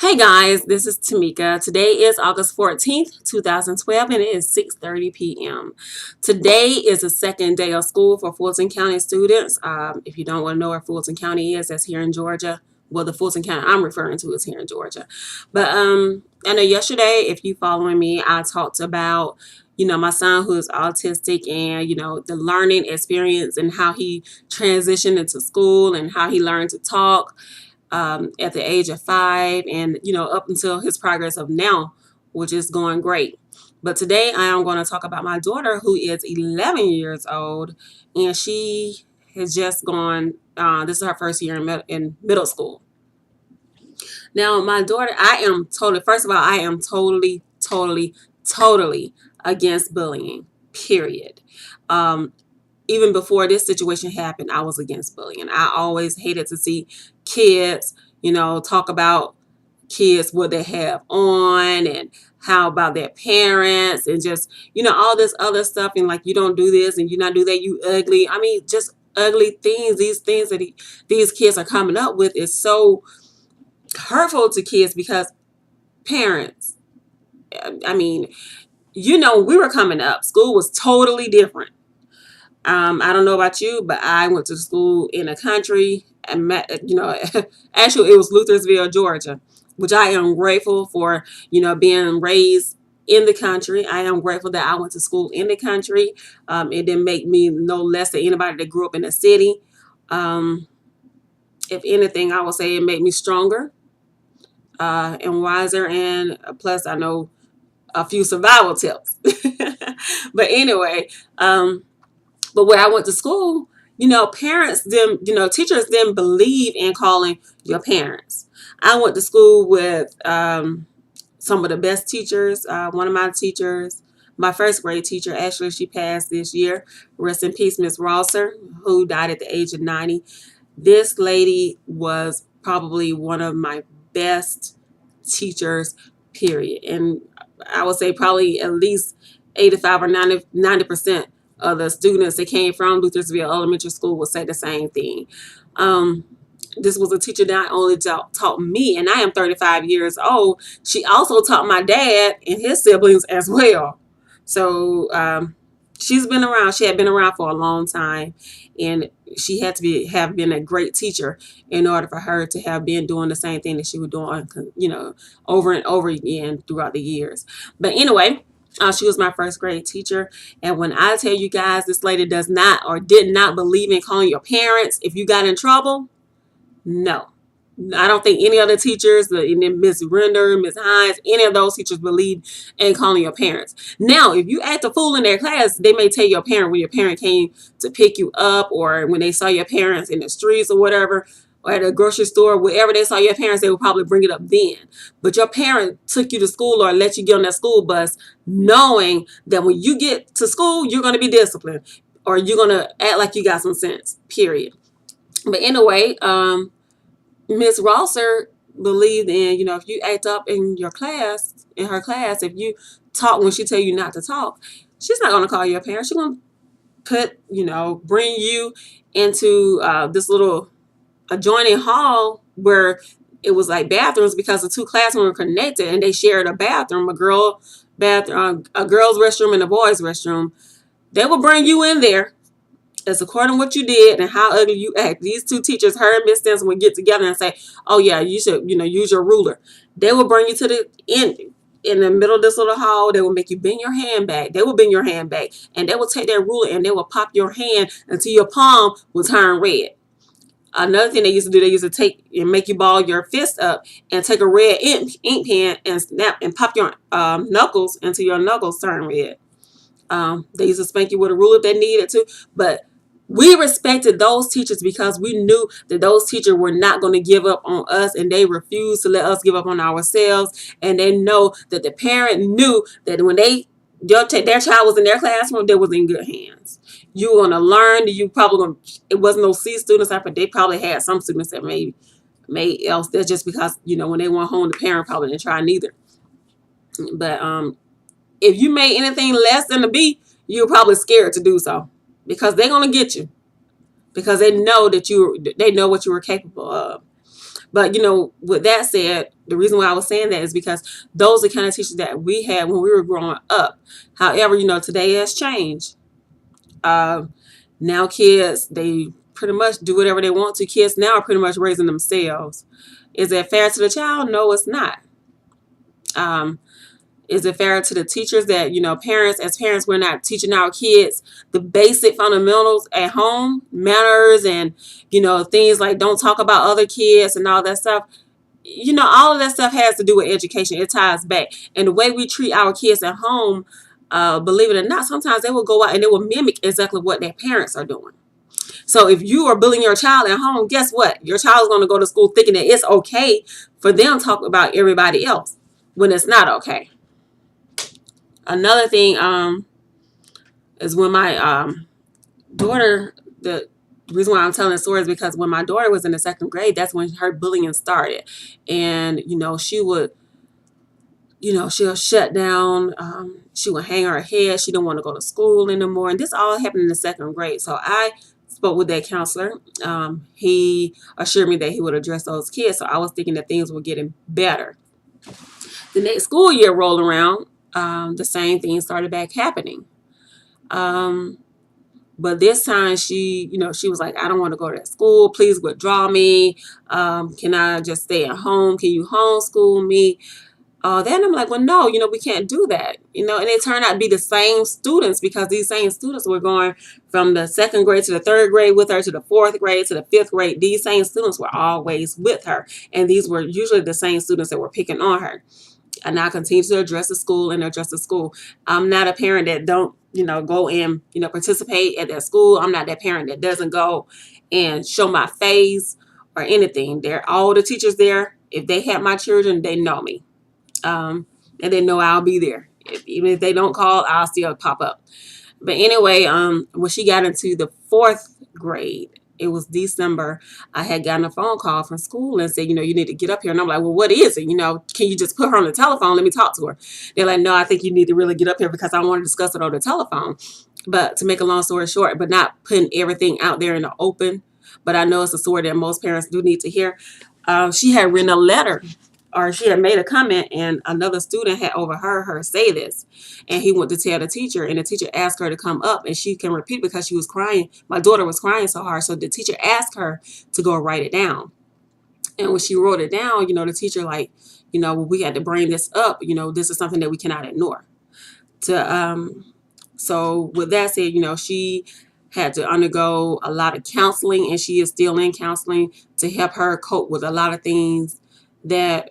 Hey guys, this is Tamika. Today is August 14th, 2012, and it is 6:30 p.m. Today is the second day of school for Fulton County students. If you don't want to know where Fulton County is, that's here in Georgia. Well, the Fulton County I'm referring to is here in Georgia. But I know yesterday, if you following me, I talked about my son who is autistic and the learning experience and how he transitioned into school and how he learned to talk at the age of 5 and up until his progress of now, which is going great. But today I am going to talk about my daughter who is 11 years old, and she has just gone this is her first year in middle school. Now my daughter, I am totally, first of all, I am totally against bullying, period. um, Even before this situation happened, I was against bullying. I always hated to see kids, talk about kids, what they have on, and how about their parents, and just, all this other stuff. And like, you don't do this and you not do that, you ugly. I mean, just ugly things. These things that these kids are coming up with is so hurtful to kids because parents, I mean, we were coming up. School was totally different. I don't know about you, but I went to school in a country and actually it was Luthersville, Georgia, which I am grateful for, being raised in the country. I am grateful that I went to school in the country. It didn't make me no less than anybody that grew up in the city. Um, if anything, I would say it made me stronger and wiser. And plus, I know a few survival tips. But anyway, but where I went to school, parents them, teachers didn't believe in calling your parents. I went to school with some of the best teachers. One of my teachers, my first grade teacher, actually, she passed this year. Rest in peace, Miss Rosser, who died at the age of 90. This lady was probably one of my best teachers, period. And I would say probably at least 85 or 90% of the students that came from Luthersville Elementary School would say the same thing. Um, this was a teacher that not only taught me, and I am 35 years old, she also taught my dad and his siblings as well. So she's been around. She had been around for a long time, and she had to have been a great teacher in order for her to have been doing the same thing that she was doing, over and over again throughout the years. But anyway, she was my first grade teacher. And when I tell you guys, this lady does not or did not believe in calling your parents if you got in trouble. No. I don't think any other teachers, Miss Render, Miss Hines, any of those teachers believe in calling your parents. Now, if you act a fool in their class, they may tell your parent when your parent came to pick you up, or when they saw your parents in the streets or whatever, or at a grocery store, wherever they saw your parents, they would probably bring it up then. But your parent took you to school or let you get on that school bus knowing that when you get to school, you're going to be disciplined, or you're going to act like you got some sense, period. But anyway, Miss Rosser believed in, if you act up in her class, if you talk when she tell you not to talk, she's not going to call your parents. She's going to bring you into this little adjoining hall where it was like bathrooms, because the two classrooms were connected and they shared a bathroom, a girl's restroom and a boys' restroom. They will bring you in there. It's according to what you did and how ugly you act. These two teachers, her and Miss Stinson, would get together and say, "Oh yeah, you should, use your ruler." They will bring you to the end in the middle of this little hall. They will make you bend your hand back. They will bend your hand back, and they will take their ruler and they will pop your hand until your palm will turn red. Another thing they used to do, they used to take and make you ball your fist up and take a red ink pen and snap and pop your knuckles until your knuckles turn red. They used to spank you with a ruler if they needed to, but we respected those teachers because we knew that those teachers were not going to give up on us, and they refused to let us give up on ourselves. And they know that the parent knew that when their child was in their classroom, they was in good hands. You were going to learn. It wasn't no C students, but they probably had some students that made else. That's just because, when they went home, the parent probably didn't try neither. But if you made anything less than a B, you're probably scared to do so, because they're going to get you, because they know what you were capable of. But with that said, the reason why I was saying that is because those are the kind of teachers that we had when we were growing up. However, today has changed. Uh, Now kids, they pretty much do whatever they want to. Kids now are pretty much raising themselves. Is it fair to the child? No, it's not. Um, is it fair to the teachers that, as parents, we're not teaching our kids the basic fundamentals at home, manners, and, things like don't talk about other kids and all that stuff? All of that stuff has to do with education. It ties back. And the way we treat our kids at home, believe it or not, sometimes they will go out and they will mimic exactly what their parents are doing. So if you are bullying your child at home, guess what? Your child is going to go to school thinking that it's okay for them to talk about everybody else when it's not okay. Another thing is when my daughter, the reason why I'm telling the story is because when my daughter was in the second grade, that's when her bullying started. And, she'll shut down. She would hang her head. She didn't want to go to school anymore. And this all happened in the second grade. So I spoke with that counselor. He assured me that he would address those kids. So I was thinking that things were getting better. The next school year rolled around. The same thing started back happening. But this time she was like, I don't want to go to that school. Please withdraw me. Can I just stay at home? Can you homeschool me? Then I'm like, well, no, we can't do that. And it turned out to be the same students, because these same students were going from the second grade to the third grade with her, to the fourth grade, to the fifth grade. These same students were always with her. And these were usually the same students that were picking on her. And I continue to address the school and address the school. I'm not a parent that don't, go and, participate at that school. I'm not that parent that doesn't go and show my face or anything. They're all the teachers there. If they have my children, they know me. And they know I'll be there. Even if they don't call, I'll still pop up. But anyway, when she got into the fourth grade, it was December, I had gotten a phone call from school and said, you need to get up here. And I'm like, well, what is it? Can you just put her on the telephone? Let me talk to her. They're like, no, I think you need to really get up here because I want to discuss it on the telephone. But to make a long story short, but not putting everything out there in the open. But I know it's a story that most parents do need to hear. She had written a letter, or she had made a comment, and another student had overheard her say this, and he went to tell the teacher, and the teacher asked her to come up, and she can repeat because she was crying. My daughter was crying so hard, so the teacher asked her to go write it down. And when she wrote it down, the teacher we had to bring this up. This is something that we cannot ignore. So with that said, she had to undergo a lot of counseling, and she is still in counseling to help her cope with a lot of things that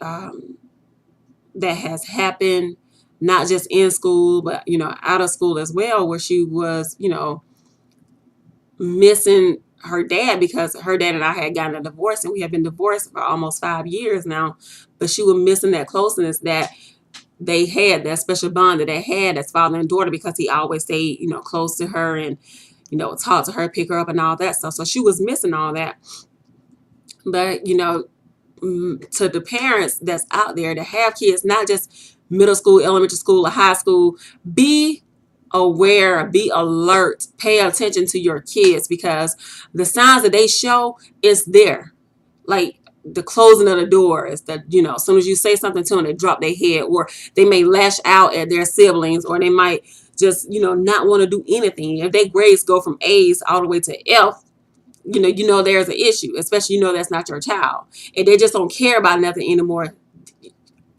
has happened, not just in school, but out of school as well, where she was missing her dad, because her dad and I had gotten a divorce, and we have been divorced for almost 5 years now. But she was missing that closeness that they had, that special bond that they had as father and daughter, because he always stayed close to her and talk to her, pick her up, and all that stuff. So she was missing all that. But to the parents that's out there that have kids, not just middle school, elementary school, or high school, be aware, be alert, pay attention to your kids, because the signs that they show is there. Like the closing of the door is that, as soon as you say something to them, they drop their head, or they may lash out at their siblings, or they might just, not want to do anything. If their grades go from A's all the way to F, there's an issue, especially, that's not your child, and they just don't care about nothing anymore.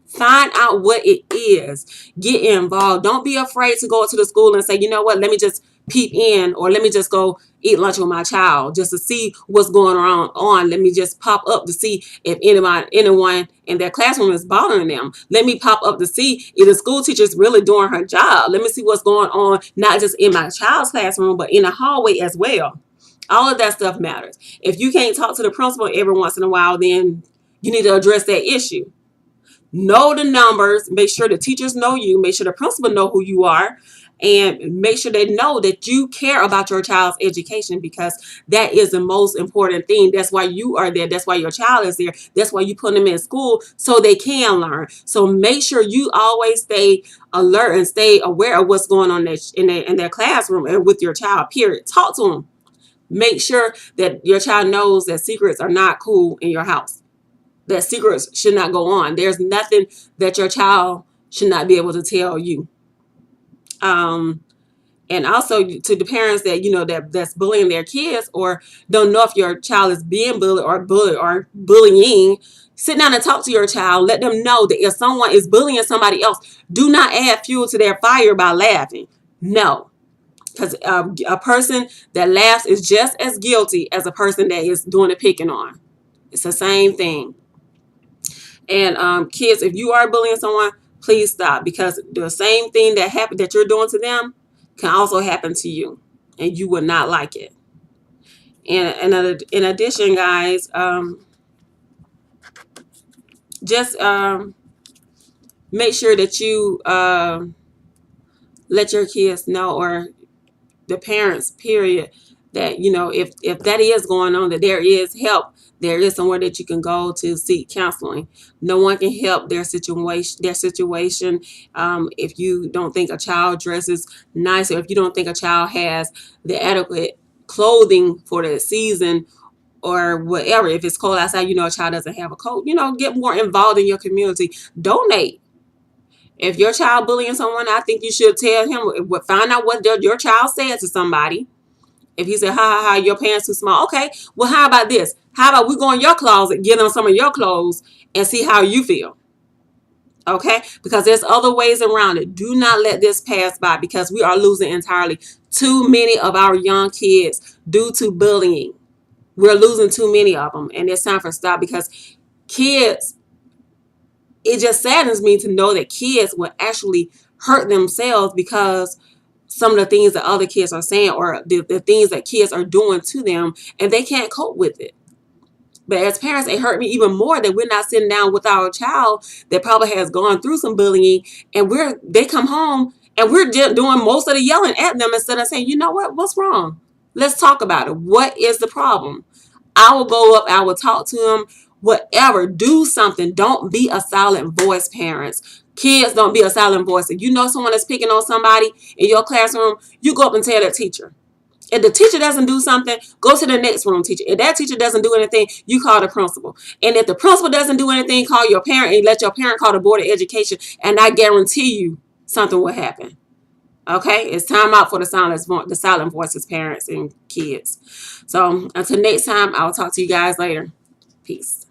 Find out what it is. Get involved. Don't be afraid to go to the school and say, you know what, let me just peep in, or let me just go eat lunch with my child just to see what's going on. Let me just pop up to see if anyone in their classroom is bothering them. Let me pop up to see if the school teacher is really doing her job. Let me see what's going on, not just in my child's classroom, but in the hallway as well. All of that stuff matters. If you can't talk to the principal every once in a while, then you need to address that issue. Know the numbers. Make sure the teachers know you. Make sure the principal know who you are. And make sure they know that you care about your child's education, because that is the most important thing. That's why you are there. That's why your child is there. That's why you put them in school, so they can learn. So make sure you always stay alert and stay aware of what's going on in their classroom and with your child, period. Talk to them. Make sure that your child knows that secrets are not cool in your house. that secrets should not go on. There's nothing that your child should not be able to tell you. And also to the parents that, that's bullying their kids or don't know if your child is being bullied or bullying, sit down and talk to your child. Let them know that if someone is bullying somebody else, do not add fuel to their fire by laughing. No, because a person that laughs is just as guilty as a person that is doing the picking on. It's the same thing. And kids, if you are bullying someone, please stop, because the same thing that you're doing to them can also happen to you, and you would not like it. And in addition, guys, just make sure that you let your kids know, or the parents, period, that if that is going on, that there is help. There is somewhere that you can go to seek counseling. No one can help their situation. If you don't think a child dresses nice, or if you don't think a child has the adequate clothing for the season, or whatever, if it's cold outside, a child doesn't have a coat, get more involved in your community. Donate. If your child bullying someone, I think you should tell him, find out what your child said to somebody. If he said, ha ha ha, your pants too small. Okay, well, how about this? How about we go in your closet, get on some of your clothes, and see how you feel? Okay, because there's other ways around it. Do not let this pass by, because we are losing entirely too many of our young kids due to bullying. We're losing too many of them, and it's time for stop, because kids, it just saddens me to know that kids will actually hurt themselves because some of the things that other kids are saying, or the things that kids are doing to them, and they can't cope with it. But as parents, it hurt me even more that we're not sitting down with our child that probably has gone through some bullying, and they come home and we're just doing most of the yelling at them instead of saying, what's wrong? Let's talk about it. What is the problem? I will go up, I will talk to them, whatever. Do something. Don't be a silent voice, parents. Kids, don't be a silent voice. If you know someone is picking on somebody in your classroom, you go up and tell that teacher. If the teacher doesn't do something, go to the next room teacher. If that teacher doesn't do anything, you call the principal. And if the principal doesn't do anything, call your parent and let your parent call the board of education. And I guarantee you something will happen. Okay, it's time out for the silent voices, parents and kids. So until next time, I'll talk to you guys later. Peace.